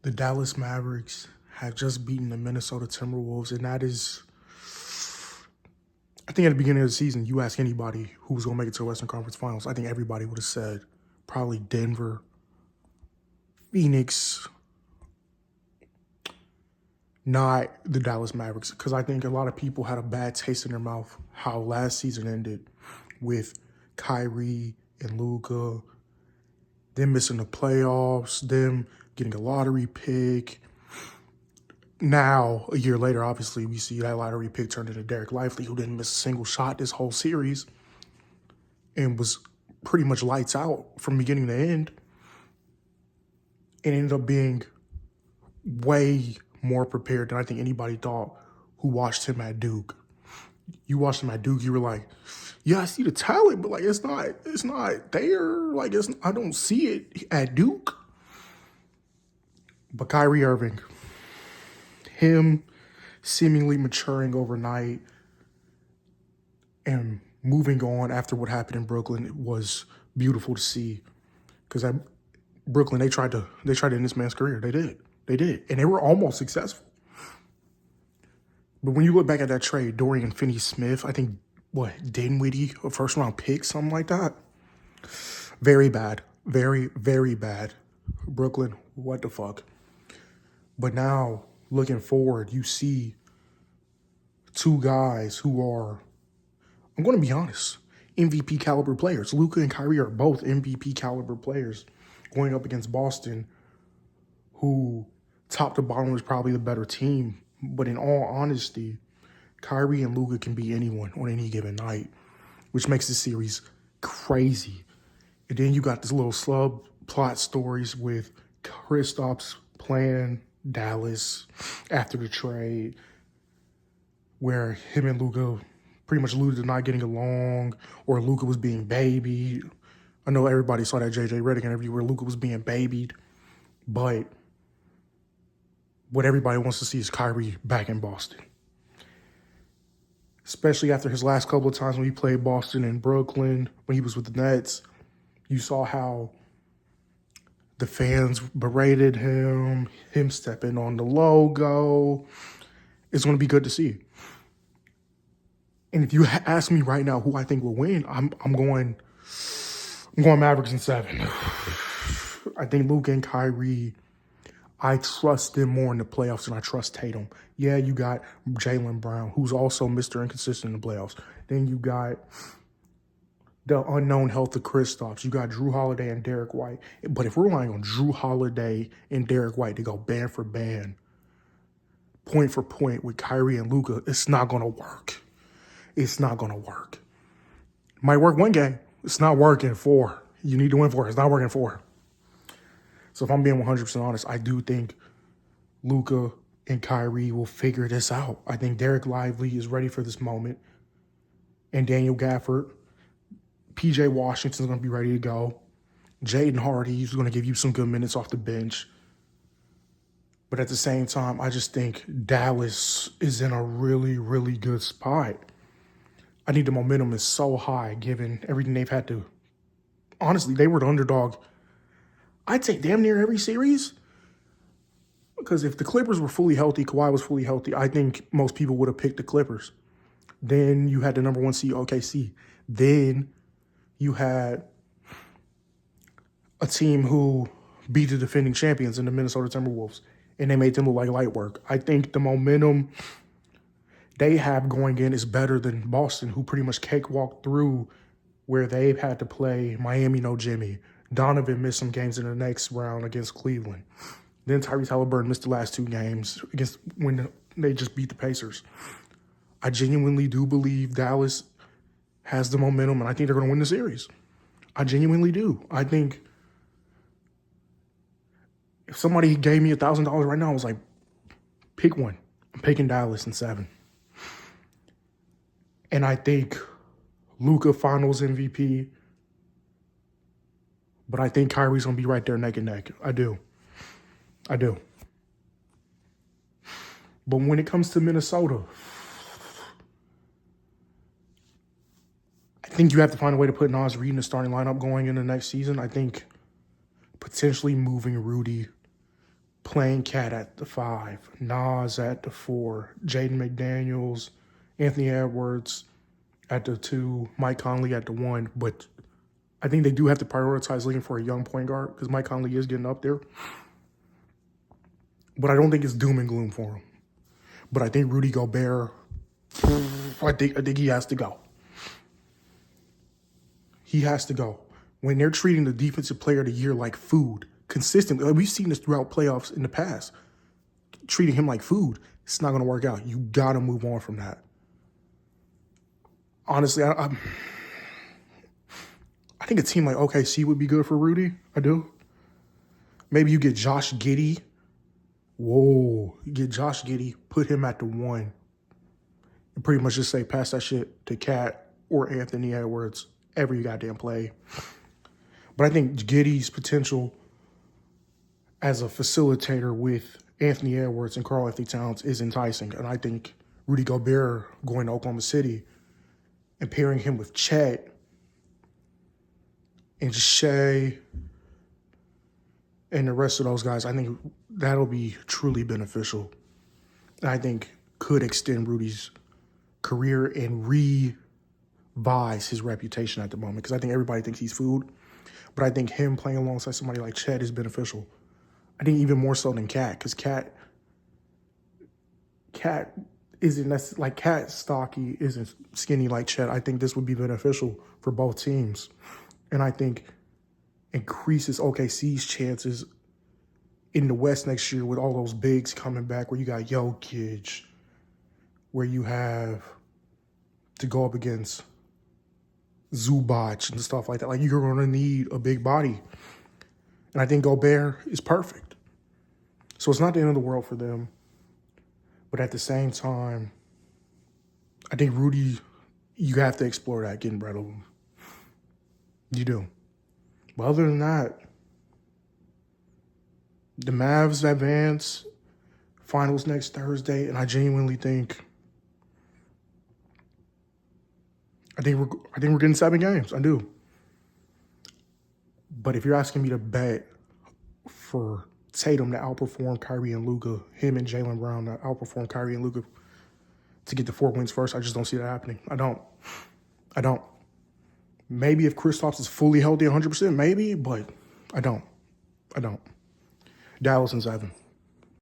The Dallas Mavericks have just beaten the Minnesota Timberwolves, and that is, I think at the beginning of the season, you ask anybody who was going to make it to the Western Conference Finals, I think everybody would have said probably Denver, Phoenix, not the Dallas Mavericks, because I think a lot of people had a bad taste in their mouth how last season ended with Kyrie and Luka, them missing the playoffs, them getting a lottery pick. Now, a year later, obviously, we see that lottery pick turned into Derek Lively, who didn't miss a single shot this whole series and was pretty much lights out from beginning to end. And ended up being way more prepared than I think anybody thought who watched him at Duke. You watched him at Duke, you were like, yeah, I see the talent, but like it's not there. Like I don't see it at Duke. But Kyrie Irving, him seemingly maturing overnight and moving on after what happened in Brooklyn, it was beautiful to see. Because at Brooklyn, they tried to end this man's career. They did. And they were almost successful. But when you look back at that trade, Dorian Finney-Smith, I think, Dinwiddie, a first-round pick, something like that? Very bad. Very, very bad. Brooklyn, what the fuck? But now, looking forward, you see two guys who are, I'm going to be honest, MVP caliber players. Luka and Kyrie are both MVP caliber players going up against Boston, who top to bottom is probably the better team. But in all honesty, Kyrie and Luka can beat anyone on any given night, which makes the series crazy. And then you got this little subplot stories with Kristaps playing Dallas after the trade, where him and Luka pretty much alluded to not getting along, or Luka was being babied. I know everybody saw that JJ Redick interview where Luka was being babied, but what everybody wants to see is Kyrie back in Boston. Especially after his last couple of times when he played Boston and Brooklyn, when he was with the Nets. You saw how the fans berated him stepping on the logo. It's going to be good to see. And if you ask me right now who I think will win, I'm going Mavericks in 7. I think Luka and Kyrie, I trust them more in the playoffs than I trust Tatum. Yeah, you got Jaylen Brown, who's also Mr. Inconsistent in the playoffs. Then you got the unknown health of Kristaps. You got Drew Holiday and Derek White. But if we're relying on Drew Holiday and Derek White to go band for band, point for point with Kyrie and Luka, it's not going to work. It's not going to work. Might work one game. It's not working 4. You need to win 4. It's not working 4. So if I'm being 100% honest, I do think Luka and Kyrie will figure this out. I think Derek Lively is ready for this moment. And Daniel Gafford, PJ Washington's going to be ready to go. Jaden Hardy's going to give you some good minutes off the bench. But at the same time, I just think Dallas is in a really, really good spot. I think the momentum is so high given everything they've had to. Honestly, they were the underdog, I'd say damn near every series. Because if the Clippers were fully healthy, Kawhi was fully healthy, I think most people would have picked the Clippers. Then you had the number 1 seed, OKC. Then you had a team who beat the defending champions in the Minnesota Timberwolves, and they made them look like light work. I think the momentum they have going in is better than Boston, who pretty much cakewalked through where they've had to play Miami, no Jimmy. Donovan missed some games in the next round against Cleveland. Then Tyrese Halliburton missed the last 2 games against when they just beat the Pacers. I genuinely do believe Dallas has the momentum, and I think they're going to win the series. I genuinely do. I think if somebody gave me $1,000 right now, I was like, pick one. I'm picking Dallas in 7. And I think Luka Finals MVP. But I think Kyrie's going to be right there neck and neck. I do. But when it comes to Minnesota, I think you have to find a way to put Naz Reid in the starting lineup going into next season. I think potentially moving Rudy, playing Cat at the 5, Nas at the 4, Jaden McDaniels, Anthony Edwards at the 2, Mike Conley at the 1. But I think they do have to prioritize looking for a young point guard because Mike Conley is getting up there. But I don't think it's doom and gloom for him. But I think Rudy Gobert, I think he has to go. He has to go. When they're treating the defensive player of the year like food, consistently, like we've seen this throughout playoffs in the past, treating him like food, it's not going to work out. You got to move on from that. Honestly, I think a team like OKC would be good for Rudy. I do. Maybe you get Josh Giddey. Whoa. You get Josh Giddey, put him at the 1, and pretty much just say, pass that shit to Cat or Anthony Edwards every goddamn play. But I think Giddey's potential as a facilitator with Anthony Edwards and Karl Anthony Towns is enticing. And I think Rudy Gobert going to Oklahoma City and pairing him with Chet and Shea and the rest of those guys, I think that'll be truly beneficial. And I think could extend Rudy's career and revise his reputation at the moment because I think everybody thinks he's food. But I think him playing alongside somebody like Chet is beneficial. I think even more so than Cat because Cat isn't like Cat stocky, isn't skinny like Chet. I think this would be beneficial for both teams. And I think increases OKC's chances in the West next year with all those bigs coming back where you got Jokic, where you have to go up against Zubac and stuff like that. Like, you're going to need a big body. And I think Gobert is perfect. So it's not the end of the world for them. But at the same time, I think Rudy, you have to explore that, getting rid of him. You do. But other than that, the Mavs advance, finals next Thursday, and I genuinely think we're getting 7 games. I do. But if you're asking me to bet for Tatum to outperform Kyrie and Luka, him and Jaylen Brown to outperform Kyrie and Luka to get the 4 wins first, I just don't see that happening. I don't. Maybe if Kristaps is fully healthy 100%, maybe, but I don't. Dallas in 7.